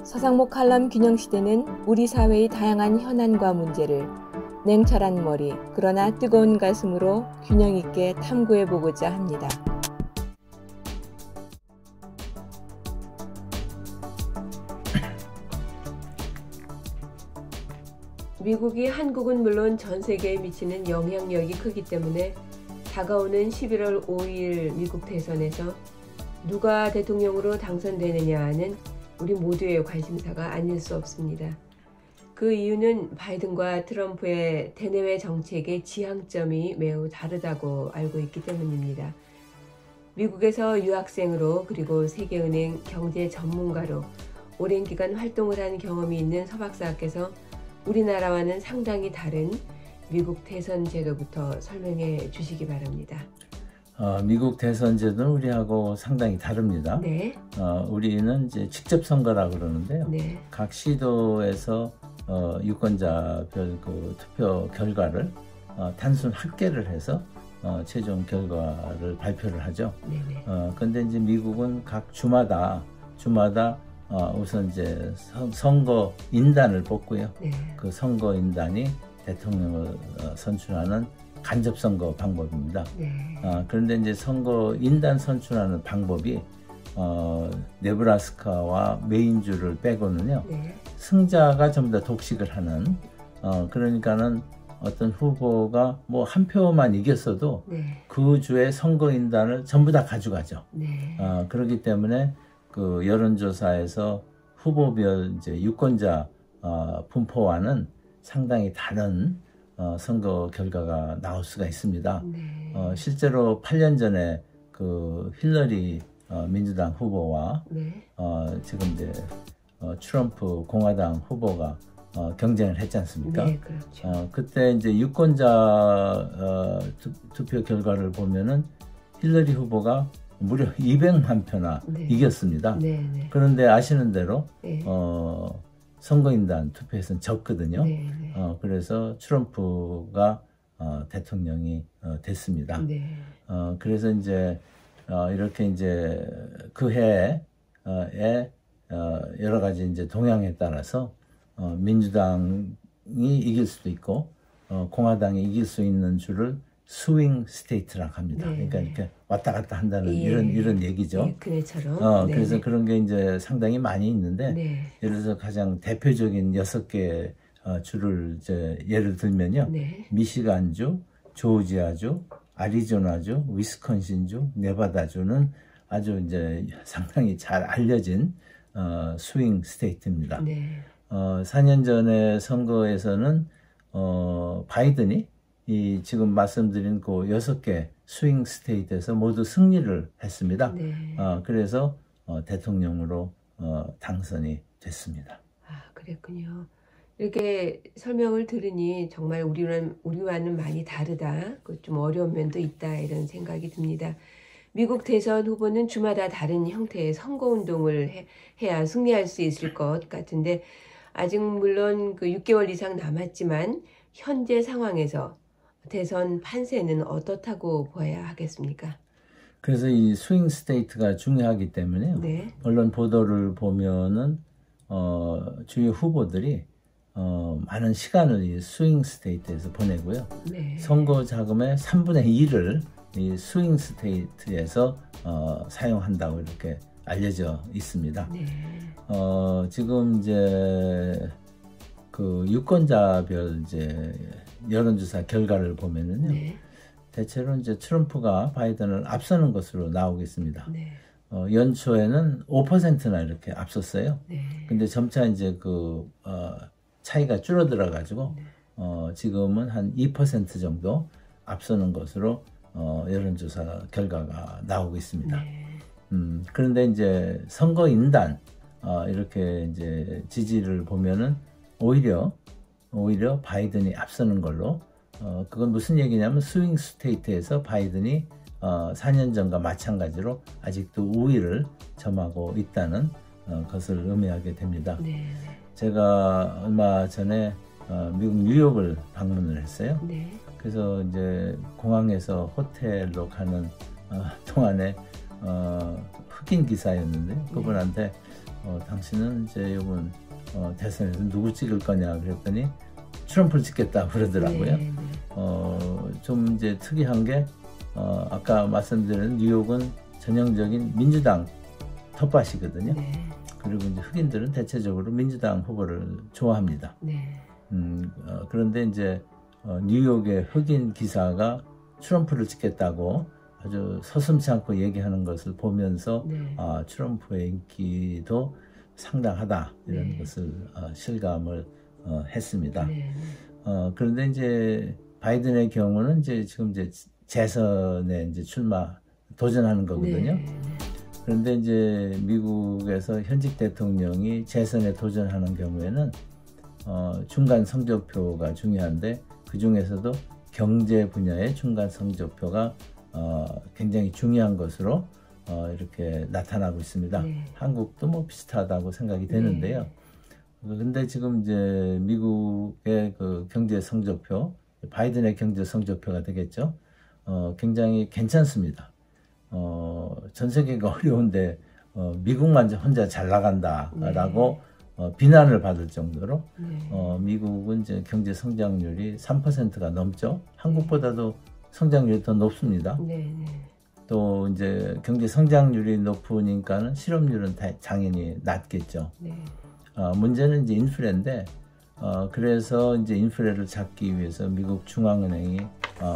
서상목 칼럼 균형시대는 우리 사회의 다양한 현안과 문제를 냉철한 머리, 그러나 뜨거운 가슴으로 균형 있게 탐구해보고자 합니다. 미국이 한국은 물론 전 세계에 미치는 영향력이 크기 때문에 다가오는 11월 5일 미국 대선에서 누가 대통령으로 당선되느냐는 우리 모두의 관심사가 아닐 수 없습니다. 그 이유는 바이든과 트럼프의 대내외 정책의 지향점이 매우 다르다고 알고 있기 때문입니다. 미국에서 유학생으로 그리고 세계은행 경제 전문가로 오랜 기간 활동을 한 경험이 있는 서 박사께서 우리나라와는 상당히 다른 미국 대선 제도부터 설명해 주시기 바랍니다. 미국 대선 제도는 우리하고 상당히 다릅니다. 네. 우리는 이제 직접 선거라 그러는데요. 네. 각 시도에서 유권자별 그 투표 결과를 단순 합계를 해서 최종 결과를 발표를 하죠. 그런데 이제 미국은 각 주마다 우선 이제 선거 인단을 뽑고요. 네. 그 선거 인단이 대통령을 선출하는 간접선거 방법입니다. 네. 그런데 이제 선거 인단 선출하는 방법이 네브라스카와 메인주를 빼고는요. 네. 승자가 전부 다 독식을 하는 그러니까는 어떤 후보가 뭐 한 표만 이겼어도 네. 그 주의 선거 인단을 전부 다 가져가죠. 네. 그렇기 때문에 그 여론조사에서 후보별 이제 유권자 분포와는 상당히 다른 선거 결과가 나올 수가 있습니다. 네. 실제로 8년 전에 그 힐러리 민주당 후보와 네. 지금 이제 트럼프 공화당 후보가 경쟁을 했지 않습니까? 네, 그렇죠. 그때 이제 유권자 투표 결과를 보면은 힐러리 후보가 무려 200만 표나 네. 이겼습니다. 네, 네. 그런데 아시는 대로 네. 선거인단 투표에서는 졌거든요. 네, 네. 그래서 트럼프가 대통령이 됐습니다. 네. 그래서 이제 이렇게 이제 그 해에 여러 가지 이제 동향에 따라서 민주당이 이길 수도 있고 공화당이 이길 수 있는 주를 스윙 스테이트라고 합니다. 네, 그러니까 네. 이렇게 왔다 갔다 한다는 예. 이런 얘기죠. 예, 그네처럼. 네, 그래서 네. 그런 게 이제 상당히 많이 있는데 네. 예를 들어서 가장 대표적인 6개 주를 이제 예를 들면요. 네. 미시간주, 조지아주, 아리조나주, 위스콘신주, 네바다주는 아주 이제 상당히 잘 알려진 스윙 스테이트입니다. 네. 4년 전에 선거에서는 바이든이 이 지금 말씀드린 그 6개 스윙 스테이트에서 모두 승리를 했습니다. 네. 그래서 대통령으로 당선이 됐습니다. 그랬군요. 이렇게 설명을 들으니 정말 우리와는 많이 다르다. 좀 어려운 면도 있다. 이런 생각이 듭니다. 미국 대선 후보는 주마다 다른 형태의 선거운동을 해야 승리할 수 있을 것 같은데 아직 물론 그 6개월 이상 남았지만 현재 상황에서 대선 판세는 어떻다고 보아야 하겠습니까? 그래서 이 스윙 스테이트가 중요하기 때문에요. 네. 언론 보도를 보면은 주요 후보들이 많은 시간을 이 스윙 스테이트에서 보내고요. 네. 선거 자금의 3분의 1을 이 스윙 스테이트에서 사용한다고 이렇게 알려져 있습니다. 네. 지금 이제 그 유권자별 이제 여론조사 결과를 보면은요. 네. 대체로 이제 트럼프가 바이든을 앞서는 것으로 나오겠습니다. 네. 연초에는 5%나 이렇게 앞섰어요. 네. 근데 점차 이제 그 차이가 줄어들어 가지고 지금은 한 2% 정도 앞서는 것으로 여론조사 결과가 나오고 있습니다. 네. 그런데 이제 선거인단 이렇게 이제 지지를 보면은 오히려 바이든이 앞서는 걸로 그건 무슨 얘기냐면 스윙 스테이트에서 바이든이 4년 전과 마찬가지로 아직도 우위를 점하고 있다는 것을 의미하게 됩니다. 네. 제가 얼마 전에 미국 뉴욕을 방문을 했어요. 네. 그래서 이제 공항에서 호텔로 가는 동안에 흑인 기사였는데 그분한테 당신은 이제 이번 대선에서 누구 찍을 거냐 그랬더니 트럼프를 찍겠다 그러더라고요. 네. 좀 이제 특이한 게 아까 말씀드린 뉴욕은 전형적인 민주당 텃밭이거든요. 네. 그리고 이제 흑인들은 대체적으로 민주당 후보를 좋아합니다. 네. 그런데 이제 뉴욕의 흑인 기사가 트럼프를 찍겠다고 아주 서슴지 않고 얘기하는 것을 보면서 네. 트럼프의 인기도 상당하다 이런 네. 것을 실감을 했습니다. 네. 그런데 이제 바이든의 경우는 이제 지금 이제 재선에 이제 도전하는 거거든요. 네. 그런데 이제 미국에서 현직 대통령이 재선에 도전하는 경우에는 중간 성적표가 중요한데 그 중에서도 경제 분야의 중간 성적표가 굉장히 중요한 것으로 이렇게 나타나고 있습니다. 네. 한국도 뭐 비슷하다고 생각이 되는데요. 근데 지금 이제 미국의 그 경제 성적표, 바이든의 경제 성적표가 되겠죠. 굉장히 괜찮습니다. 전 세계가 어려운데 미국만 혼자 잘 나간다라고 비난을 받을 정도로 미국은 이제 경제 성장률이 3%가 넘죠. 한국보다도 성장률이 더 높습니다. 네. 또 이제 경제 성장률이 높으니까는 실업률은 당연히 낮겠죠. 네. 문제는 이제 인플레인데 그래서 이제 인플레를 잡기 위해서 미국 중앙은행이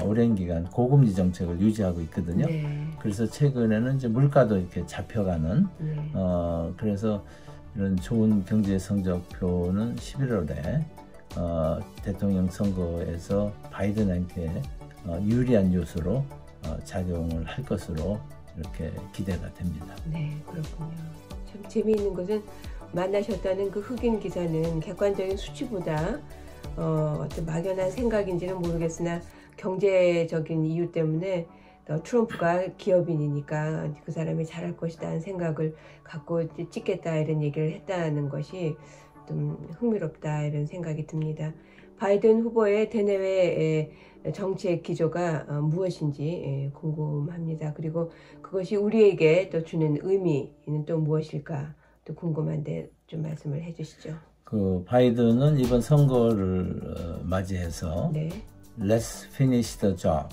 오랜 기간 고금리 정책을 유지하고 있거든요. 네. 그래서 최근에는 이제 물가도 이렇게 잡혀가는 네. 그래서 이런 좋은 경제 성적표는 11월에 대통령 선거에서 바이든한테 유리한 요소로 작용을 할 것으로 이렇게 기대가 됩니다. 네, 그렇군요. 참 재미있는 것은 만나셨다는 그 흑인 기사는 객관적인 수치보다 어떤 막연한 생각인지는 모르겠으나 경제적인 이유 때문에 트럼프가 기업인이니까 그 사람이 잘할 것이다 하는 생각을 갖고 찍겠다 이런 얘기를 했다는 것이 좀 흥미롭다 이런 생각이 듭니다. 바이든 후보의 대내외 정책 기조가 무엇인지 궁금합니다. 그리고 그것이 우리에게 또 주는 의미는 또 무엇일까 또 궁금한데 좀 말씀을 해주시죠. 그 바이든은 이번 선거를 맞이해서 네. Let's finish the job.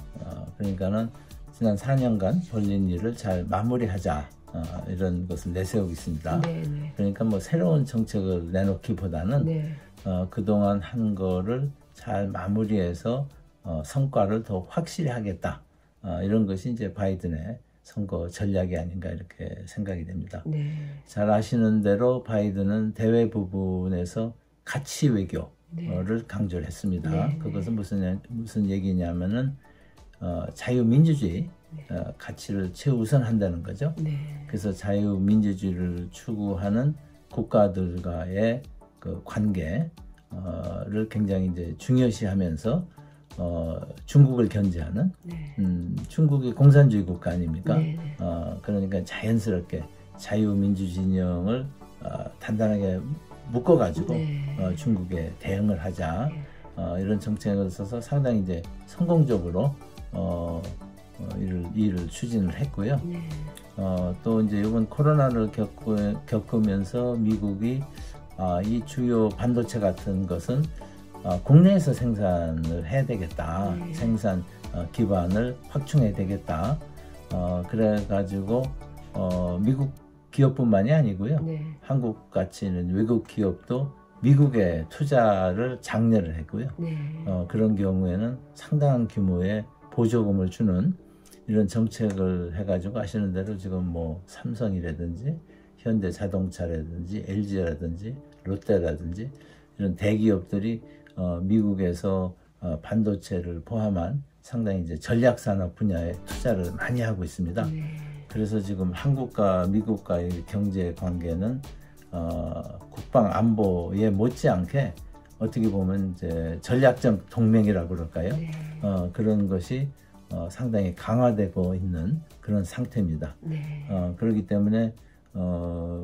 그러니까는 지난 4년간 벌린 일을 잘 마무리하자 이런 것을 내세우고 있습니다. 네. 그러니까 뭐 새로운 정책을 내놓기보다는 네. 그동안 한 거를 잘 마무리해서 성과를 더 확실히 하겠다. 이런 것이 이제 바이든의 선거 전략이 아닌가 이렇게 생각이 됩니다. 네. 잘 아시는 대로 바이든은 대외 부분에서 가치 외교를 강조를 했습니다. 네. 그것은 무슨 얘기냐면은 자유민주주의 가치를 최우선한다는 거죠. 네. 그래서 자유민주주의를 추구하는 국가들과의 그 관계를 굉장히 이제 중요시하면서 중국을 견제하는 네. 중국이 공산주의 국가 아닙니까? 네. 그러니까 자연스럽게 자유민주 진영을 단단하게 묶어가지고 네. 중국에 대응을 하자 이런 정책을 써서 상당히 이제 성공적으로 일을 추진을 했고요. 네. 또 이제 이번 코로나를 겪으면서 미국이 이 주요 반도체 같은 것은 국내에서 생산을 해야 되겠다. 생산 기반을 확충해야 되겠다. 그래가지고 미국 기업뿐만이 아니고요. 네. 한국 같이는 외국 기업도 미국에 투자를 장려를 했고요. 네. 그런 경우에는 상당한 규모의 보조금을 주는 이런 정책을 해가지고 아시는 대로 지금 뭐 삼성이라든지 현대자동차라든지 LG라든지 롯데라든지 이런 대기업들이 미국에서 반도체를 포함한 상당히 이제 전략산업 분야에 투자를 많이 하고 있습니다. 네. 그래서 지금 한국과 미국과의 경제 관계는 국방 안보에 못지않게 어떻게 보면 이제 전략적 동맹이라고 그럴까요? 네. 그런 것이 상당히 강화되고 있는 그런 상태입니다. 네. 그렇기 때문에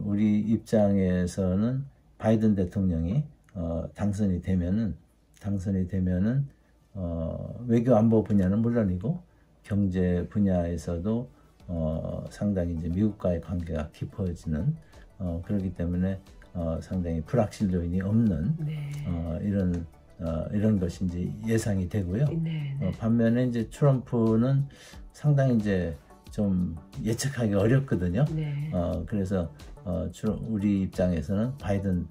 우리 입장에서는 바이든 대통령이 당선이 되면은 외교 안보 분야는 물론이고 경제 분야에서도 상당히 이제 미국과의 관계가 깊어지는 그렇기 때문에 상당히 불확실 요인이 없는 네. 이런 것이 이제 예상이 되고요. 네. 반면에 이제 트럼프는 상당히 이제 좀 예측하기 어렵거든요. 네. 그래서 우리 입장에서는 바이든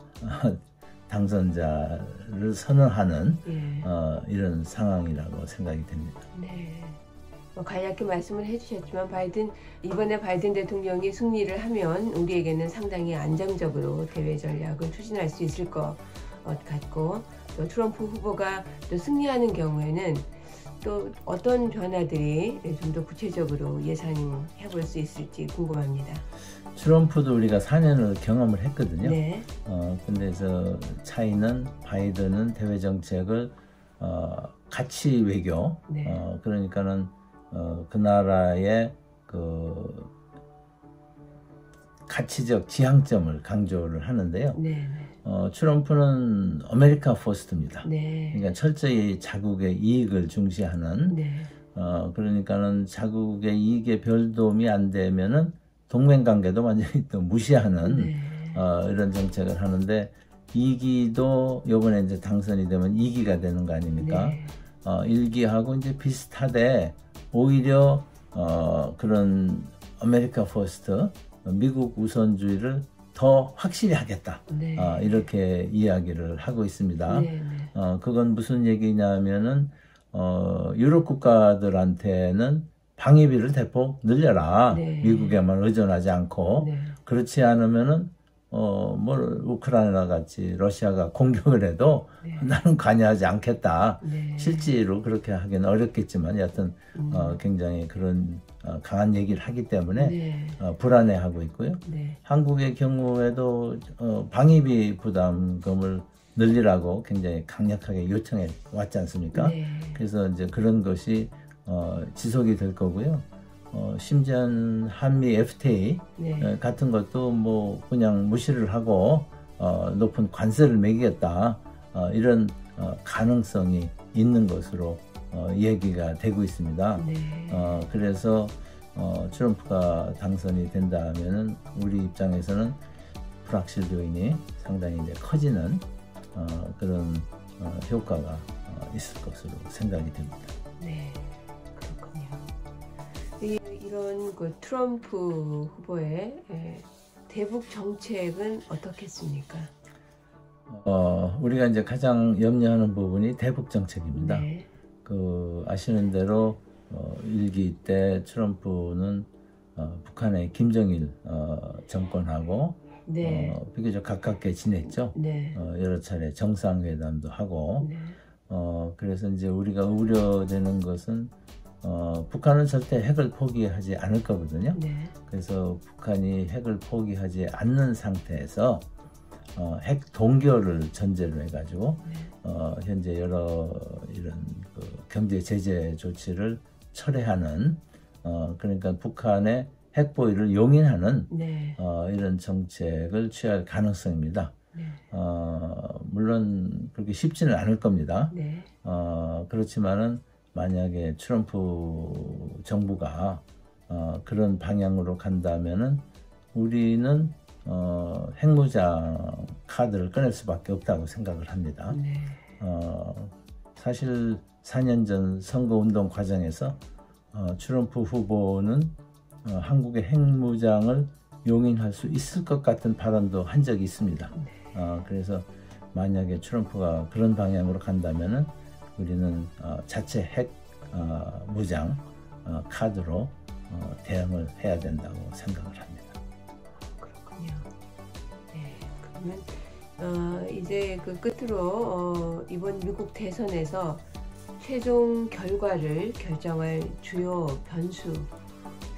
당선자를 선언하는 예. 이런 상황이라고 생각이 됩니다. 네. 간략히 말씀을 해주셨지만 이번에 바이든 대통령이 승리를 하면 우리에게는 상당히 안정적으로 대외 전략을 추진할 수 있을 것 같고, 또 트럼프 후보가 또 승리하는 경우에는 또 어떤 변화들이 좀 더 구체적으로 예상해 볼 수 있을지 궁금합니다. 트럼프도 우리가 4년을 경험을 했거든요. 네. 근데 차이는 바이든은 대외 정책을 가치 외교, 네. 그러니까는 그 나라의 그 가치적 지향점을 강조를 하는데요. 네. 트럼프는 아메리카 퍼스트입니다. 네. 그러니까 철저히 자국의 이익을 중시하는. 네. 그러니까는 자국의 이익에 별 도움이 안 되면은 동맹 관계도 완전히 또 무시하는 네. 이런 정책을 하는데, 2기도 요번에 이제 당선이 되면 2기가 되는 거 아닙니까? 네. 1기하고 이제 비슷하되 오히려 그런 아메리카 퍼스트, 미국 우선주의를 더 확실히 하겠다. 네. 이렇게 이야기를 하고 있습니다. 네. 그건 무슨 얘기냐면은 유럽 국가들한테는 방위비를 대폭 늘려라. 네. 미국에만 의존하지 않고. 네. 그렇지 않으면은 우크라이나 같이 러시아가 공격을 해도 네. 나는 관여하지 않겠다. 네. 실제로 그렇게 하기는 어렵겠지만 여하튼 굉장히 그런 강한 얘기를 하기 때문에 네. 불안해하고 있고요. 네. 한국의 경우에도 방위비 부담금을 늘리라고 굉장히 강력하게 요청해 왔지 않습니까? 네. 그래서 이제 그런 것이 지속이 될 거고요. 심지어는 한미 FTA 네. 같은 것도 뭐 그냥 무시를 하고 높은 관세를 매기겠다, 이런 가능성이 있는 것으로 얘기가 되고 있습니다. 네. 그래서 트럼프가 당선이 된다면은 우리 입장에서는 불확실 요인이 상당히 이제 커지는 그런 효과가 있을 것으로 생각이 됩니다. 네, 그렇군요. 이런 그 트럼프 후보의 대북 정책은 어떻겠습니까? 우리가 이제 가장 염려하는 부분이 대북 정책입니다. 네. 아시는 대로 1기 때 트럼프는 북한의 김정일 정권하고 네. 비교적 가깝게 지냈죠. 네. 여러 차례 정상회담도 하고. 네. 그래서 이제 우리가 우려되는 것은 북한은 절대 핵을 포기하지 않을 거거든요. 네. 그래서 북한이 핵을 포기하지 않는 상태에서 핵 동결을 전제로 해가지고 현재 여러 이런 경제 제재 조치를 철회하는, 그러니까 북한의 핵 보유를 용인하는 네. 이런 정책을 취할 가능성입니다. 네. 물론 그렇게 쉽지는 않을 겁니다. 네. 그렇지만은 만약에 트럼프 정부가 그런 방향으로 간다면은 우리는 핵무장 카드를 꺼낼 수밖에 없다고 생각을 합니다. 네. 사실 4년 전 선거운동 과정에서 트럼프 후보는 한국의 핵무장을 용인할 수 있을 것 같은 발언도 한 적이 있습니다. 그래서 만약에 트럼프가 그런 방향으로 간다면은 우리는 자체 핵 무장 카드로 대응을 해야 된다고 생각을 합니다. 그렇군요. 네, 그러면 이제 그 끝으로 이번 미국 대선에서 최종 결과를 결정할 주요 변수를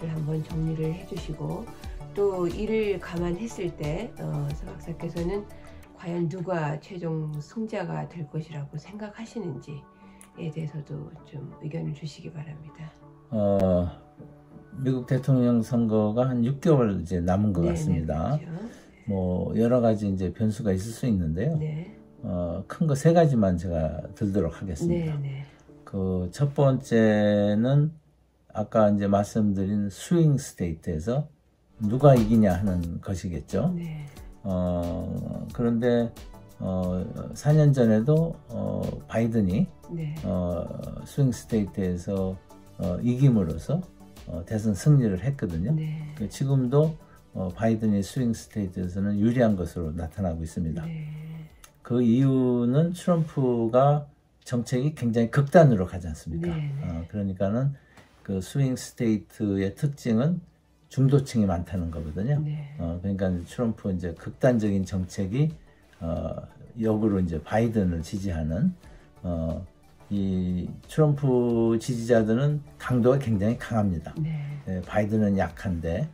한번 정리를 해주시고, 또 이를 감안했을 때 서 박사께서는 과연 누가 최종 승자가 될 것이라고 생각하시는지에 대해서도 좀 의견을 주시기 바랍니다. 미국 대통령 선거가 한 6개월 이제 남은 것 같습니다. 그렇죠. 뭐 여러 가지 이제 변수가 있을 수 있는데요. 네. 큰 거 3가지만 제가 들도록 하겠습니다. 네. 그 첫 번째는 아까 이제 말씀드린 스윙 스테이트에서 누가 이기냐 하는 것이겠죠. 네. 그런데 4년 전에도 바이든이 네. 스윙 스테이트에서 이김으로써 대선 승리를 했거든요. 네. 지금도 바이든이 스윙 스테이트에서는 유리한 것으로 나타나고 있습니다. 네. 그 이유는 트럼프가 정책이 굉장히 극단으로 가지 않습니까? 네. 그러니까는 그 스윙 스테이트의 특징은 중도층이 많다는 거거든요. 네. 그러니까 트럼프 이제 극단적인 정책이 역으로 이제 바이든을 지지하는 이 트럼프 지지자들은 강도가 굉장히 강합니다. 네. 바이든은 약한데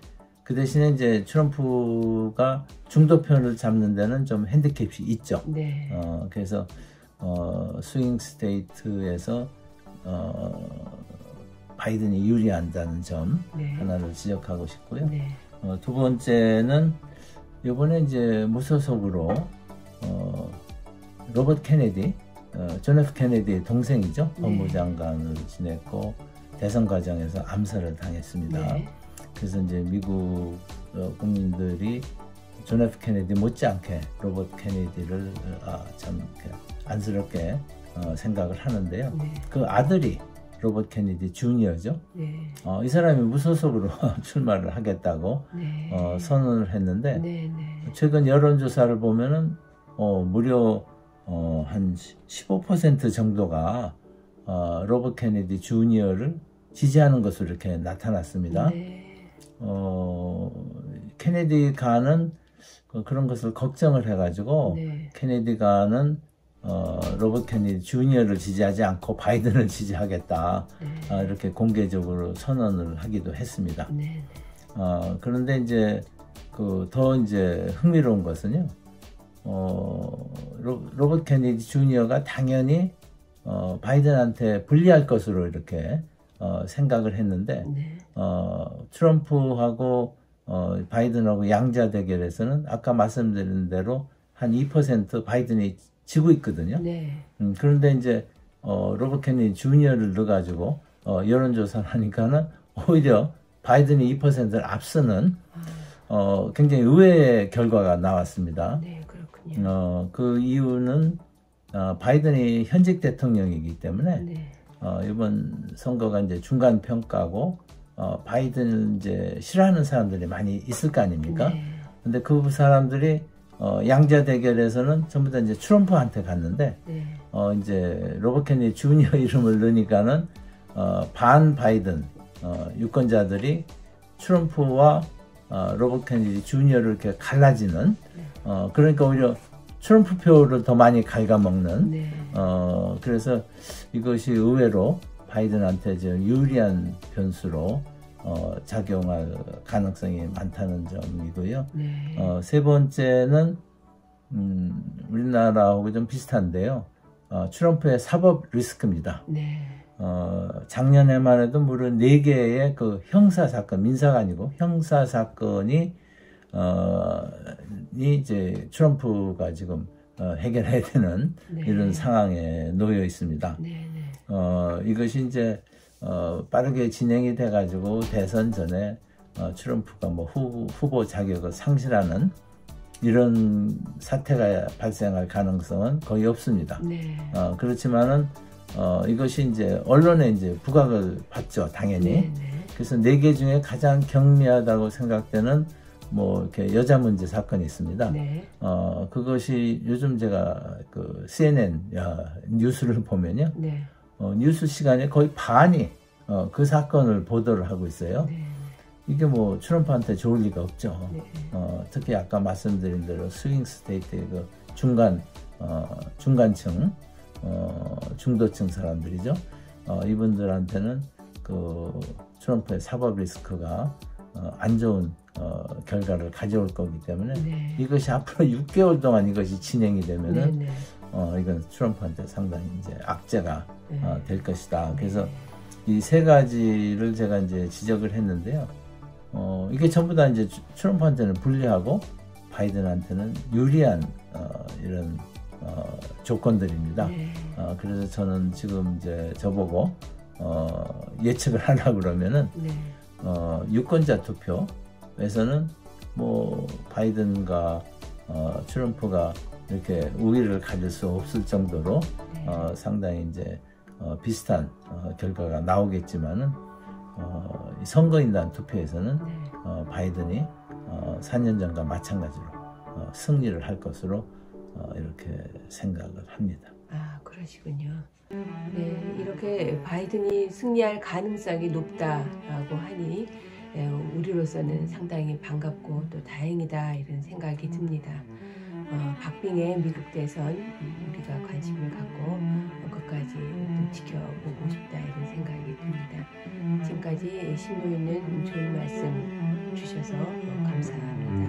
그 대신에 이제 트럼프가 중도편을 잡는 데는 좀 핸디캡이 있죠. 네. 그래서 스윙 스테이트에서 바이든이 유리한다는 점 네. 하나를 지적하고 싶고요. 네. 두 번째는 이번에 이제 무소속으로 로버트 케네디, 존 F 케네디의 동생이죠. 네. 법무장관을 지냈고 대선 과정에서 암살을 당했습니다. 네. 그래서 이제 미국 국민들이 존 F 케네디 못지않게 로버트 케네디를 참 안쓰럽게 생각을 하는데요. 네. 그 아들이 로버트 케네디 주니어죠. 네. 이 사람이 무소속으로 출마를 하겠다고 네. 선언을 했는데 네. 네. 최근 여론조사를 보면은 무려 한 15% 정도가 로버트 케네디 주니어를 지지하는 것으로 이렇게 나타났습니다. 네. 케네디가는 그런 것을 걱정을 해가지고 네. 케네디가는 로버트 케네디 주니어를 지지하지 않고 바이든을 지지하겠다. 네. 이렇게 공개적으로 선언을 하기도 했습니다. 네. 그런데 이제 더 이제 흥미로운 것은요. 로버트 케네디 주니어가 당연히 바이든한테 불리할 것으로 이렇게 생각을 했는데 네. 트럼프하고 바이든하고 양자 대결에서는 아까 말씀드린 대로 한 2% 바이든이 지고 있거든요. 네. 그런데 이제 로버트 케네디 주니어를 넣어가지고 여론조사를 하니까는 오히려 바이든이 2%를 앞서는 굉장히 의외의 결과가 나왔습니다. 네, 그렇군요. 그 이유는 바이든이 현직 대통령이기 때문에 네. 이번 선거가 이제 중간 평가고 바이든을 이제 싫어하는 사람들이 많이 있을 거 아닙니까? 네. 근데 그 사람들이 양자 대결에서는 전부 다 이제 트럼프한테 갔는데 네. 이제 로버트 케네디 주니어 이름을 넣으니까는 반 바이든 유권자들이 트럼프와 로버트 케네디 주니어를 이렇게 갈라지는 그러니까 오히려 트럼프 표를 더 많이 갉아먹는 네. 그래서 이것이 의외로 바이든한테 좀 유리한 변수로 작용할 가능성이 많다는 점이고요. 네. 세 번째는 우리나라하고 좀 비슷한데요. 트럼프의 사법 리스크입니다. 네. 작년에만 해도 무려 4개의 그 형사 사건, 민사가 아니고 형사 사건이 이제 트럼프가 지금 해결해야 되는 네. 이런 상황에 놓여 있습니다. 네. 네. 이것이 이제 빠르게 진행이 돼가지고 대선 전에 트럼프가 뭐 후보 자격을 상실하는 이런 사태가 발생할 가능성은 거의 없습니다. 네. 그렇지만은 이것이 이제 언론에 이제 부각을 받죠, 당연히. 네. 네. 그래서 4개 중에 가장 경미하다고 생각되는 뭐 이렇게 여자 문제 사건이 있습니다. 네. 그것이 요즘 제가 그 CNN 뉴스를 보면요. 네. 뉴스 시간에 거의 반이 그 사건을 보도를 하고 있어요. 네. 이게 뭐 트럼프한테 좋을 리가 없죠. 네. 특히 아까 말씀드린 대로 스윙 스테이트의 그 중간층, 중도층 사람들이죠. 이분들한테는 그 트럼프의 사법 리스크가 안 좋은 결과를 가져올 거기 때문에 네. 이것이 앞으로 6개월 동안 이것이 진행이 되면은 네. 이건 트럼프한테 상당히 이제 악재가 네. 될 것이다. 그래서 이 세 가지를 제가 이제 지적을 했는데요. 이게 전부 다 이제 트럼프한테는 불리하고 바이든한테는 유리한 이런 조건들입니다. 네. 그래서 저는 지금 이제 저보고 예측을 하려고 그러면은 네. 유권자 투표 에서는 뭐 바이든과 트럼프가 이렇게 우위를 가질 수 없을 정도로 상당히 이제 비슷한 결과가 나오겠지만은 선거인단 투표에서는 바이든이 4년 전과 마찬가지로 승리를 할 것으로 이렇게 생각을 합니다. 아, 그러시군요. 네, 이렇게 바이든이 승리할 가능성이 높다라고 하니 우리로서는 상당히 반갑고 또 다행이다 이런 생각이 듭니다. 박빙의 미국 대선 우리가 관심을 갖고 끝까지 또 지켜보고 싶다 이런 생각이 듭니다. 지금까지 심도 있는 좋은 말씀 주셔서 감사합니다.